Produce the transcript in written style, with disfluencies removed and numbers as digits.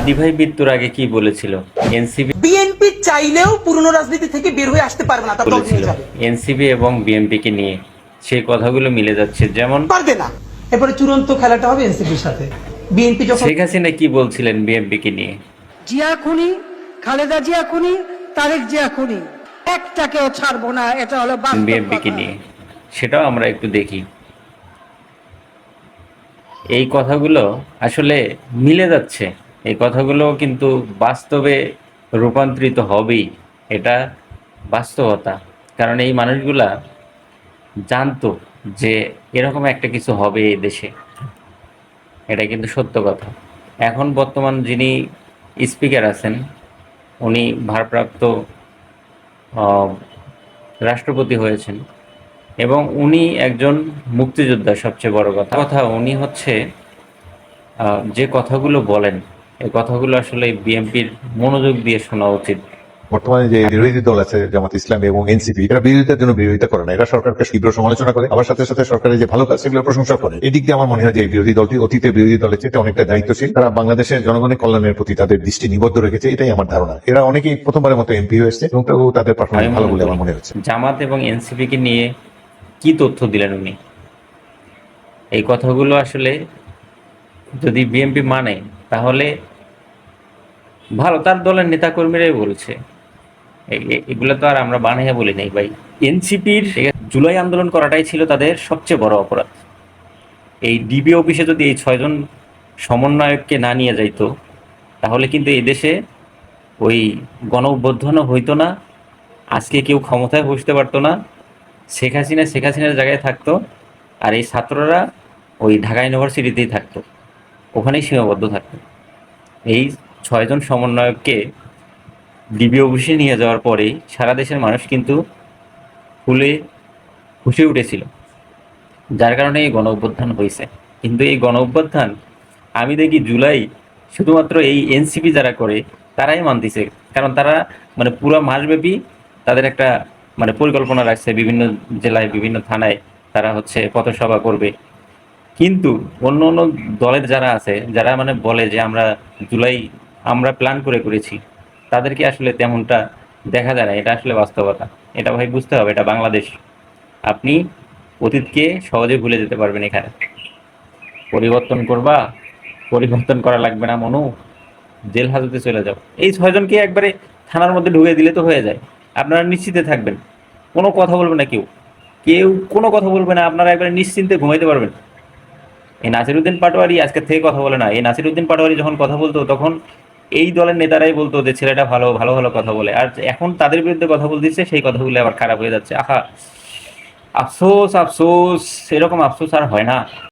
হাদী ভাই মৃত্যুর আগে কি বলেছিল? এনসিপি বিএনপি চাইলেও পুরনো রাজনীতি থেকে বের হয়ে আসতে পারবে না, তার দল বলেছিল ভেঙে যাবে। এনসিপি এবং বিএনপিকে নিয়ে, সেই কথাগুলো মিলে যাচ্ছে। যেমন পারবে না। এরপরে চূড়ান্ত খেলাটা হবে এনসিপির সাথে। বিএনপি যখন শেখ হাসিনা কি বলছিলেন বিএনপিকে নিয়ে? জিয়া খুনি, খালেদা জিয়া খুনি, তারেক জিয়া খুনি, একটাকেও ছাড়বো না, এটা হলো বাস্তব বিএনপিকে কথা। নিয়ে সেটাও আমরা একটু দেখি। এই কথাগুলো আসলে মিলে যাচ্ছে। এই কথাগুলো কিন্তু বাস্তবে রূপান্তরিত হবেই, এটা বাস্তবতা। কারণ এই মানুষগুলা জানতো যে এরকম একটা কিছু হবে এই দেশে, এটা কিন্তু সত্য কথা। এখন বর্তমান যিনি স্পিকার আছেন, উনি ভারপ্রাপ্ত আহ, রাষ্ট্রপতি হয়েছেন এবং উনি একজন মুক্তিযোদ্ধা। সবচেয়ে বড় কথা কথা উনি হচ্ছে যে কথাগুলো বলেন, এই কথাগুলো আসলে বিএনপির মনোযোগ দিয়ে শোনা উচিত। বর্তমানে যে বিরোধী দল আছে জামাত ইসলামী এবং এনসিপি, এরা বিরোধিতার জন্য বিরোধিতা করে না, এরা সরকারকে তীব্র সমালোচনা করে, আবার সাথে সাথে সরকারের যে ভালো কাজ সেগুলো প্রশংসা করে। এদিক দিয়ে আমার মনে হয় যে এই বিরোধী দলটি অতীতে বিরোধী দলের চেয়ে অনেকটা দায়িত্বশীল, তারা বাংলাদেশের জনগণের কল্যাণের প্রতি তাদের দৃষ্টি নিবদ্ধ রেখেছে, এটাই আমার ধারণা। এরা অনেকেই প্রথমবারের মতো এমপি হয়েছে এবং তাদের আমি পারফরমেন্স ভালো মনে বলে করি আমার মনে হচ্ছে। জামাত এবং এনসিপিকে নিয়ে কি তথ্য দিলেন উনি? এই কথাগুলো আসলে যদি বিএনপি মানে, তাহলে ভালো। তার দলের নেতাকর্মীরাই বলছে, এগুলো তো আর আমরা বানাইয়া বলি নাই ভাই। এনসিপির জুলাই আন্দোলন করাটাই ছিল তাদের সবচেয়ে বড় অপরাধ। এই ডিবি অফিসে যদি এই 6 জন সমন্বয়ককে না নিয়ে যাইতো, তাহলে কিন্তু এই দেশে ওই গণ অভ্যুত্থানও হইতো না, আজকে কেউ ক্ষমতায় বসতে পারতো না, শেখ হাসিনার জায়গায় থাকতো, আর এই ছাত্ররা ওই ঢাকা ইউনিভার্সিটিতেই থাকতো, ওখানেই সীমাবদ্ধ থাকতো। এই 6 জন সমন্বয়ককে ডিবি অফিসে নিয়ে যাওয়ার পরেই সারা দেশের মানুষ কিন্তু ফুলে ফুসে উঠেছিল, যার কারণে এই গণ অভ্যুত্থান হয়েছে। কিন্তু এই গণ অভ্যুত্থান আমি দেখি জুলাই শুধুমাত্র এই এনসিপি যারা করে তারাই মানতেছে। কারণ তারা মানে পুরো মাসব্যাপী তাদের একটা মানে পরিকল্পনা রাখছে, বিভিন্ন জেলায় বিভিন্ন থানায় তারা হচ্ছে পথসভা করবে। কিন্তু অন্য অন্য দলের যারা আছে, যারা মানে বলে যে আমরা জুলাই আমরা প্ল্যান করেছি, তাদেরকে আসলে তেমনটা দেখা যায় না। এটা আসলে বাস্তবতা, এটা ভাই বুঝতে হবে। এটা বাংলাদেশ, আপনি অতীতকে সহজে ভুলে যেতে পারবেন। এখানে পরিবর্তন করবা, পরিবর্তন করা লাগবে না মনু, জেল হাজতে চলে যাও। এই 6 জনকে একবারে থানার মধ্যে ঢুকিয়ে দিলে তো হয়ে যায়। আপনারা নিশ্চিন্তে থাকবেন, কোনো কথা বলবে না, কেউ কেউ কোনো কথা বলবে না, আপনারা একবারে নিশ্চিন্তে ঘুমাইতে পারবেন। এই নাসিরউদ্দিন পাটোয়ারি আজকে থেকে কথা বলে না। এই নাসিরউদ্দিন পাটোয়ারি যখন কথা বলতো, তখন এই দলের নেতারাই বলতো যে ছেলেটা ভালো ভালো ভালো কথা বলে। আর এখন তাদের বিরুদ্ধে কথা বলতেছে, সেই কথাগুলো আবার খারাপ হয়ে যাচ্ছে। আহা, আফসোস আফসোস, এরকম আফসোস আর হয় না।